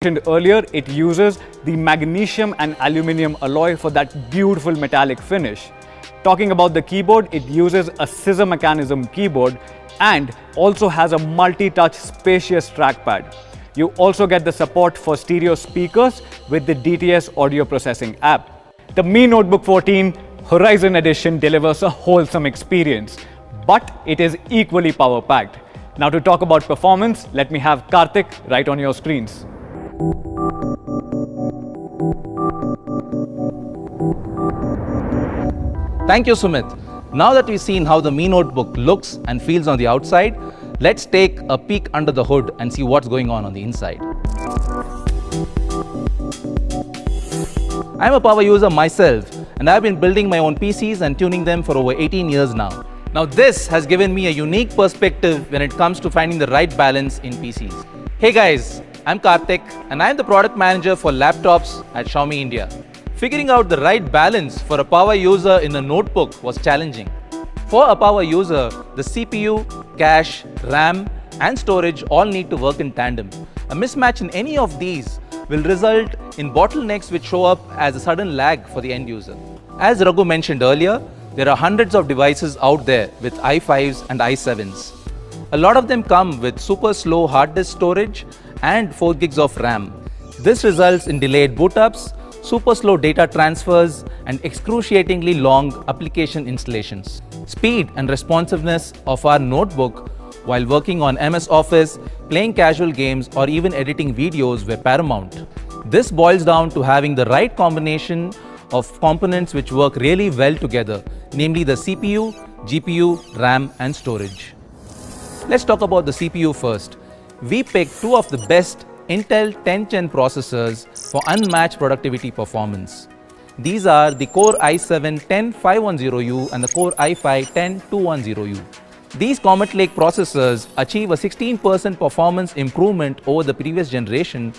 mentioned earlier, it uses the magnesium and aluminium alloy for that beautiful metallic finish. Talking about the keyboard, it uses a scissor mechanism keyboard and also has a multi-touch spacious trackpad. You also get the support for stereo speakers with the DTS audio processing app. The Mi Notebook 14 Horizon Edition delivers a wholesome experience, but it is equally power-packed. Now to talk about performance, let me have Karthik right on your screens. Thank you, Sumit. Now that we've seen how the Mi Notebook looks and feels on the outside, let's take a peek under the hood and see what's going on the inside. I'm a power user myself, and I've been building my own PCs and tuning them for over 18 years now. Now this has given me a unique perspective when it comes to finding the right balance in PCs. Hey guys, I'm Karthik and I'm the product manager for laptops at Xiaomi India. Figuring out the right balance for a power user in a notebook was challenging. For a power user, the CPU, cache, RAM and storage all need to work in tandem. A mismatch in any of these will result in bottlenecks which show up as a sudden lag for the end user. As Raghu mentioned earlier, there are hundreds of devices out there with i5s and i7s. A lot of them come with super slow hard disk storage and 4 gigs of RAM. This results in delayed boot ups, super slow data transfers and excruciatingly long application installations. Speed and responsiveness of our notebook while working on MS Office, playing casual games or even editing videos were paramount. This boils down to having the right combination of components which work really well together, namely the CPU, GPU, RAM and storage. Let's talk about the CPU first. We picked two of the best Intel 10th Gen processors for unmatched productivity performance. These are the Core i7-10510U and the Core i5-10210U. These Comet Lake processors achieve a 16% performance improvement over the previous generation.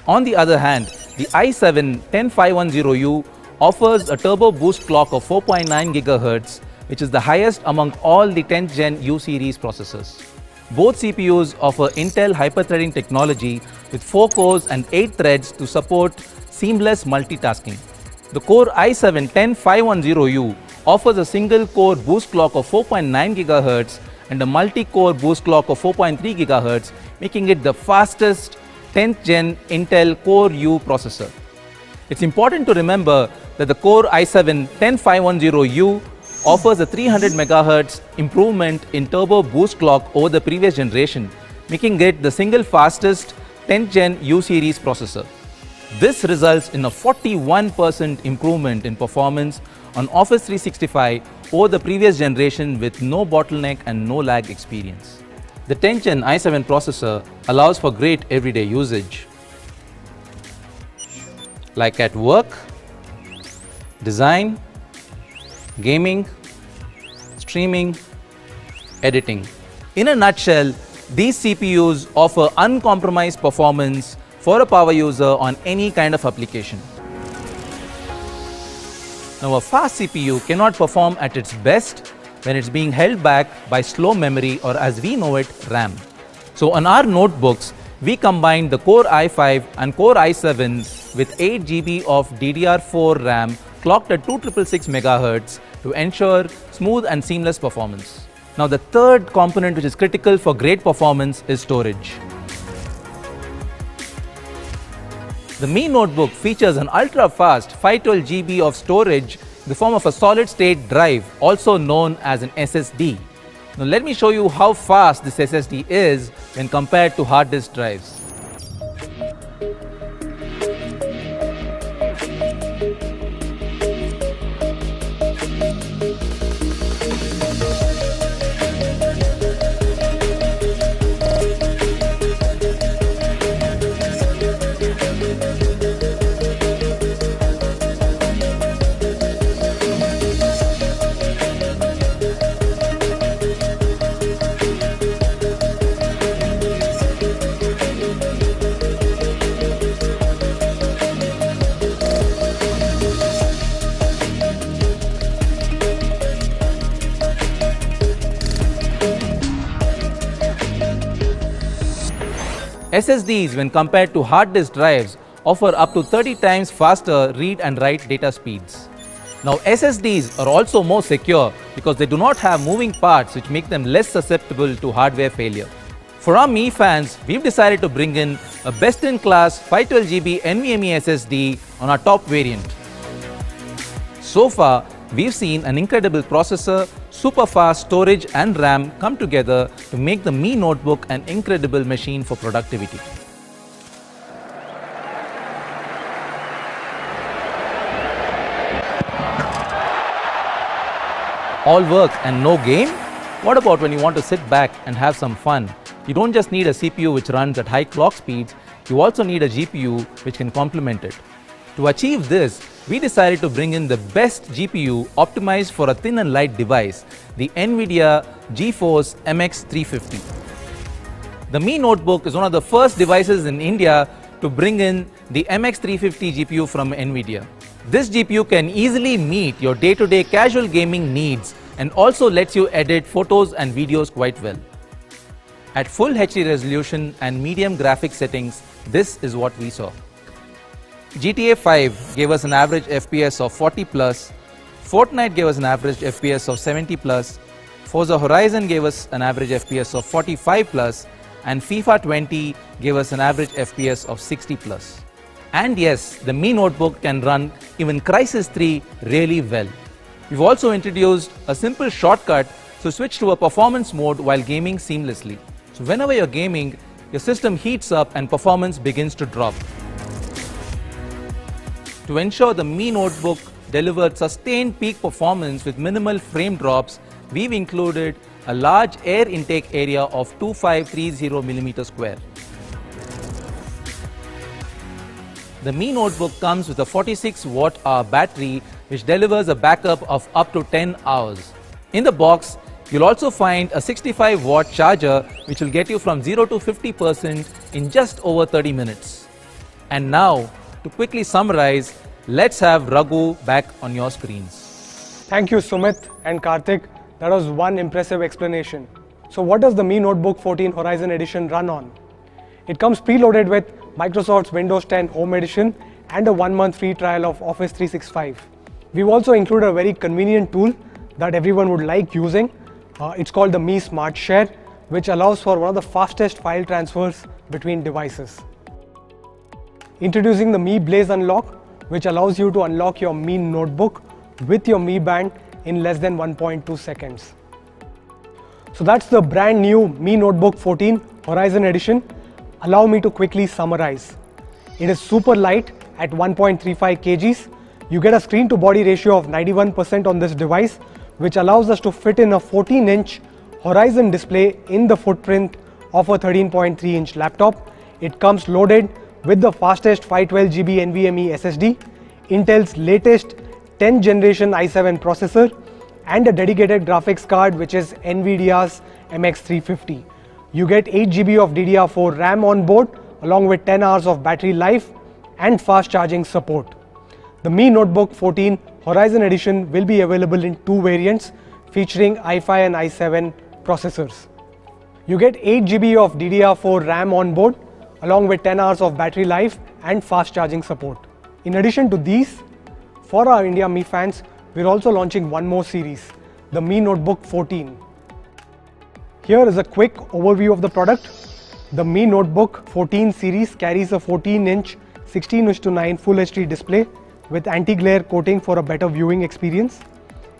On the other hand, the i7-10510U offers a turbo boost clock of 4.9 GHz, which is the highest among all the 10th Gen U series processors. Both CPUs offer Intel hyper-threading technology with 4 cores and 8 threads to support seamless multitasking. The Core i7-10510U offers a single core boost clock of 4.9 GHz and a multi-core boost clock of 4.3 GHz, making it the fastest 10th Gen Intel Core U processor. It's important to remember that the Core i7-10510U offers a 300 MHz improvement in turbo boost clock over the previous generation, making it the single fastest 10th Gen U series processor. This results in a 41% improvement in performance on Office 365 over the previous generation with no bottleneck and no lag experience. The 10th Gen i7 processor allows for great everyday usage, like at work, design, gaming, streaming, editing. In a nutshell, these CPUs offer uncompromised performance for a power user on any kind of application. Now, a fast CPU cannot perform at its best when it's being held back by slow memory, or as we know it, RAM. So on our notebooks, we combined the Core i5 and Core i7 with 8 GB of DDR4 RAM clocked at 2666 MHz to ensure smooth and seamless performance. Now the third component which is critical for great performance is storage. The Mi Notebook features an ultra-fast 512 GB of storage in the form of a solid-state drive, also known as an SSD. Now let me show you how fast this SSD is when compared to hard disk drives. SSDs, when compared to hard disk drives, offer up to 30 times faster read and write data speeds. Now, SSDs are also more secure because they do not have moving parts which make them less susceptible to hardware failure. For our Mi fans, we've decided to bring in a best-in-class 512GB NVMe SSD on our top variant. So far, we've seen an incredible processor, super fast storage and RAM come together to make the Mi notebook an incredible machine for productivity. All work and no game? What about when you want to sit back and have some fun? You don't just need a CPU which runs at high clock speeds, you also need a GPU which can complement it. To achieve this, we decided to bring in the best GPU optimized for a thin and light device, the Nvidia GeForce MX350. The Mi notebook is one of the first devices in India to bring in the MX350 GPU from Nvidia. This GPU can easily meet your day-to-day casual gaming needs and also lets you edit photos and videos quite well. At full HD resolution and medium graphics settings, this is what we saw. GTA 5 gave us an average FPS of 40 plus, Fortnite gave us an average FPS of 70 plus, Forza Horizon gave us an average FPS of 45 plus, and FIFA 20 gave us an average FPS of 60 plus. And yes, the Mi notebook can run even Crysis 3 really well. We've also introduced a simple shortcut to switch to a performance mode while gaming seamlessly. So whenever you're gaming, your system heats up and performance begins to drop. To ensure the Mi notebook delivered sustained peak performance with minimal frame drops, we've included a large air intake area of 2530mm square. The Mi notebook comes with a 46 watt-hour battery which delivers a backup of up to 10 hours. In the box, you'll also find a 65 watt charger which will get you from 0 to 50% in just over 30 minutes. And now, to quickly summarize, let's have Raghu back on your screens. Thank you, Sumit and Karthik. That was one impressive explanation. So what does the Mi Notebook 14 Horizon Edition run on? It comes preloaded with Microsoft's Windows 10 Home Edition and a 1-month free trial of Office 365. We've also included a very convenient tool that everyone would like using. It's called the Mi Smart Share, which allows for one of the fastest file transfers between devices. Introducing the Mi Blaze Unlock, which allows you to unlock your Mi notebook with your Mi Band in less than 1.2 seconds. So that's the brand new Mi Notebook 14 Horizon Edition. Allow me to quickly summarize. It is super light at 1.35 kgs. You get a screen to body ratio of 91% on this device, which allows us to fit in a 14-inch Horizon display in the footprint of a 13.3-inch laptop. It comes loaded with the fastest 512GB NVMe SSD, Intel's latest 10th generation i7 processor, and a dedicated graphics card which is Nvidia's MX350. You get 8GB of DDR4 RAM on board along with 10 hours of battery life and fast charging support. The Mi Notebook 14 Horizon Edition will be available in two variants featuring i5 and i7 processors. You get 8GB of DDR4 RAM on board along with 10 hours of battery life and fast charging support. In addition to these, for our India Mi fans, we're also launching one more series, the Mi Notebook 14. Here is a quick overview of the product. The Mi Notebook 14 series carries a 14-inch 16:9 Full HD display with anti-glare coating for a better viewing experience.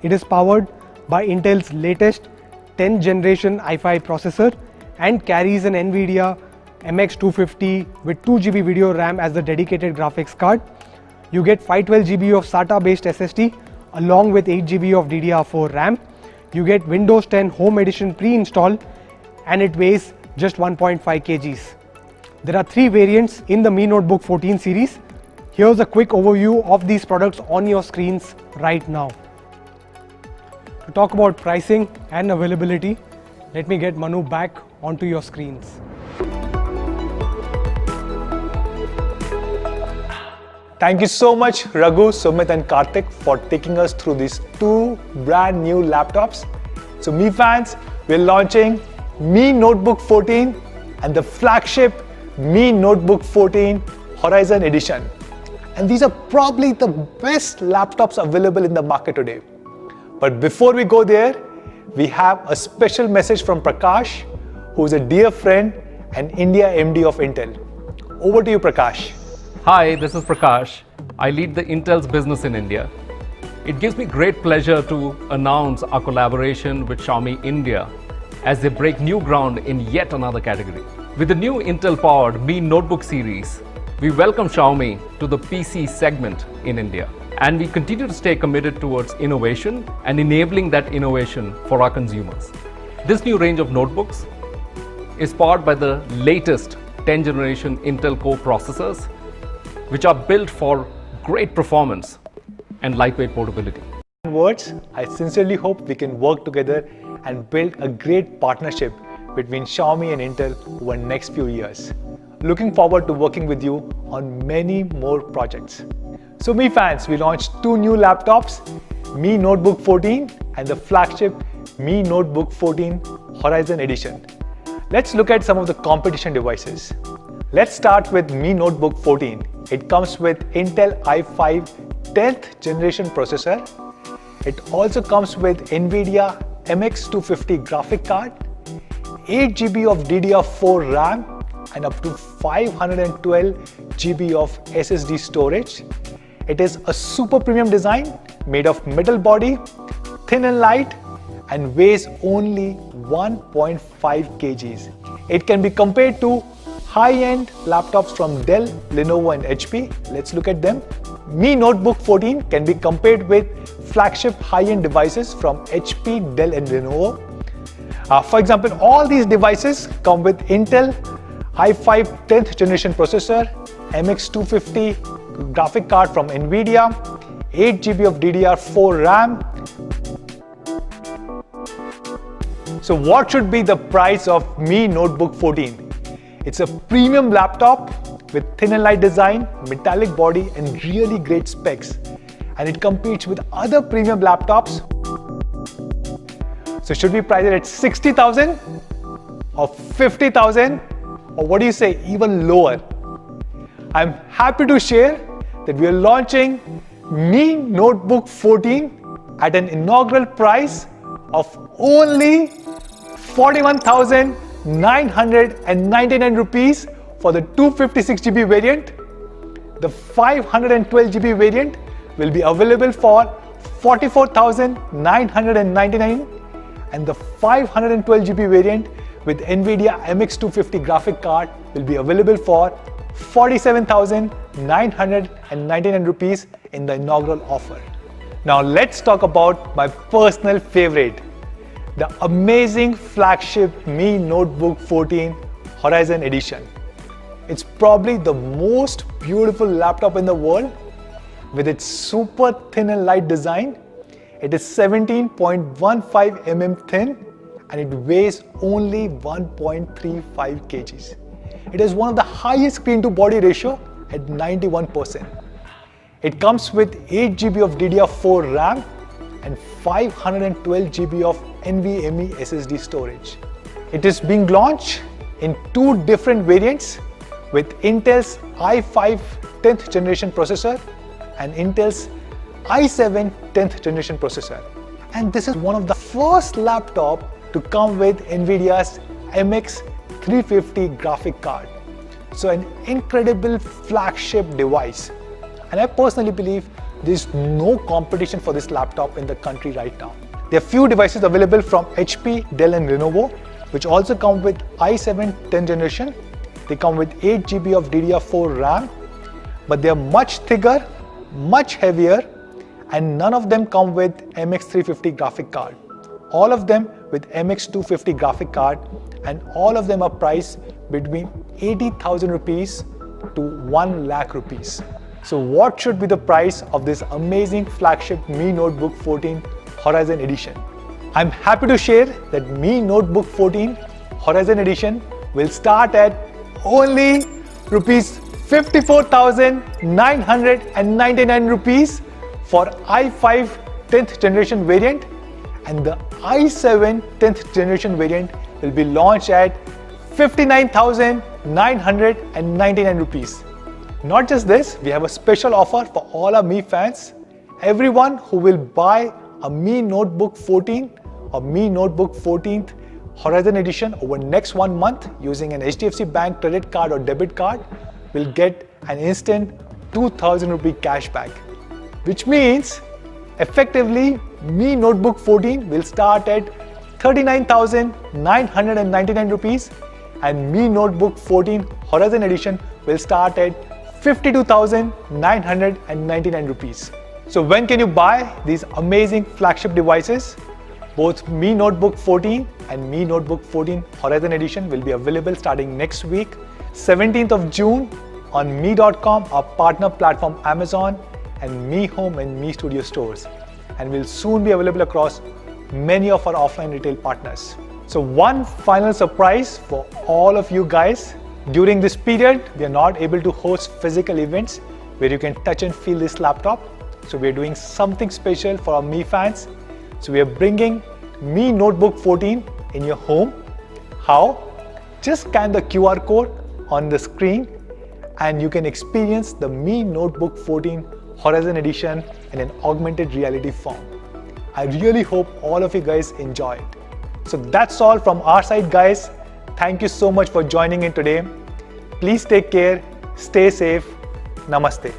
It is powered by Intel's latest 10th generation i5 processor and carries an Nvidia MX250 with 2GB video RAM as the dedicated graphics card. You get 512GB of SATA based SSD along with 8GB of DDR4 RAM. You get Windows 10 Home Edition pre-installed and it weighs just 1.5 kgs. There are three variants in the Mi Notebook 14 series. Here's a quick overview of these products on your screens right now. To talk about pricing and availability, let me get Manu back onto your screens. Thank you so much Raghu, Sumit and Karthik for taking us through these two brand new laptops. So Mi fans, we're launching Mi Notebook 14 and the flagship Mi Notebook 14 Horizon Edition. And these are probably the best laptops available in the market today. But before we go there, we have a special message from Prakash, who is a dear friend and India MD of Intel. Over to you, Prakash. Hi, this is Prakash. I lead the Intel's business in India. It gives me great pleasure to announce our collaboration with Xiaomi India as they break new ground in yet another category. With the new Intel-powered Mi Notebook series, we welcome Xiaomi to the PC segment in India. And we continue to stay committed towards innovation and enabling that innovation for our consumers. This new range of notebooks is powered by the latest 10th generation Intel Core processors, which are built for great performance and lightweight portability. In words, I sincerely hope we can work together and build a great partnership between Xiaomi and Intel over the next few years. Looking forward to working with you on many more projects. So Mi fans, we launched two new laptops, Mi Notebook 14 and the flagship Mi Notebook 14 Horizon Edition. Let's look at some of the competition devices. Let's start with Mi Notebook 14. It comes with Intel i5 10th generation processor. It also comes with Nvidia MX250 graphic card, 8 GB of DDR4 RAM and up to 512 GB of SSD storage. It is a super premium design made of metal body, thin and light, and weighs only 1.5 kgs. It can be compared to high-end laptops from Dell, Lenovo and HP. Let's look at them. Mi Notebook 14 can be compared with flagship high-end devices from HP, Dell and Lenovo. For example, all these devices come with Intel i5 10th generation processor, MX250 graphic card from Nvidia, 8 GB of DDR4 RAM. So what should be the price of Mi Notebook 14? It's a premium laptop with thin and light design, metallic body and really great specs. And it competes with other premium laptops. So should we price it at 60,000 or 50,000? Or what do you say, even lower? I'm happy to share that we are launching Mi Notebook 14 at an inaugural price of only 41,999 rupees for the 256 GB variant. The 512 GB variant will be available for 44,999 and the 512 GB variant with Nvidia MX250 graphic card will be available for 47,999 rupees in the inaugural offer. Now let's talk about my personal favorite, the amazing flagship Mi Notebook 14 Horizon Edition. It's probably the most beautiful laptop in the world with its super thin and light design. It is 17.15 mm thin and it weighs only 1.35 kgs. It has one of the highest screen to body ratio at 91%. It comes with 8 GB of DDR4 RAM and 512 GB of NVMe SSD storage. It is being launched in two different variants with Intel's i5 10th generation processor and Intel's i7 10th generation processor. And this is one of the first laptop to come with Nvidia's MX350 graphic card. So an incredible flagship device. And I personally believe there's no competition for this laptop in the country right now. There are few devices available from HP, Dell and Lenovo, which also come with i7 10th generation. They come with 8 GB of DDR4 RAM, but they are much thicker, much heavier, and none of them come with MX350 graphic card. All of them with MX250 graphic card, and all of them are priced between 80,000 rupees to 1 lakh rupees. So what should be the price of this amazing flagship Mi Notebook 14 Horizon Edition? I'm happy to share that Mi Notebook 14 Horizon Edition will start at only rupees 54,999 rupees for i5 10th generation variant, and the i7 10th generation variant will be launched at 59,999 rupees. Not just this, we have a special offer for all our Mi fans. Everyone who will buy a Mi Notebook 14 or Mi Notebook 14th Horizon Edition over next 1 month using an HDFC Bank credit card or debit card will get an instant 2,000 rupee cashback. Which means effectively Mi Notebook 14 will start at 39,999 rupees and Mi Notebook 14 Horizon Edition will start at 52,999 rupees. So when can you buy these amazing flagship devices? Both Mi Notebook 14 and Mi Notebook 14 Horizon Edition will be available starting next week, 17th of June on Mi.com, our partner platform Amazon, and Mi Home and Mi Studio stores, and will soon be available across many of our offline retail partners. So one final surprise for all of you guys. During this period, we are not able to host physical events where you can touch and feel this laptop. So we are doing something special for our Mi fans. So we are bringing Mi Notebook 14 in your home. How? Just scan the QR code on the screen and you can experience the Mi Notebook 14 Horizon Edition in an augmented reality form. I really hope all of you guys enjoy it. So that's all from our side, guys. Thank you so much for joining in today. Please take care, stay safe. Namaste.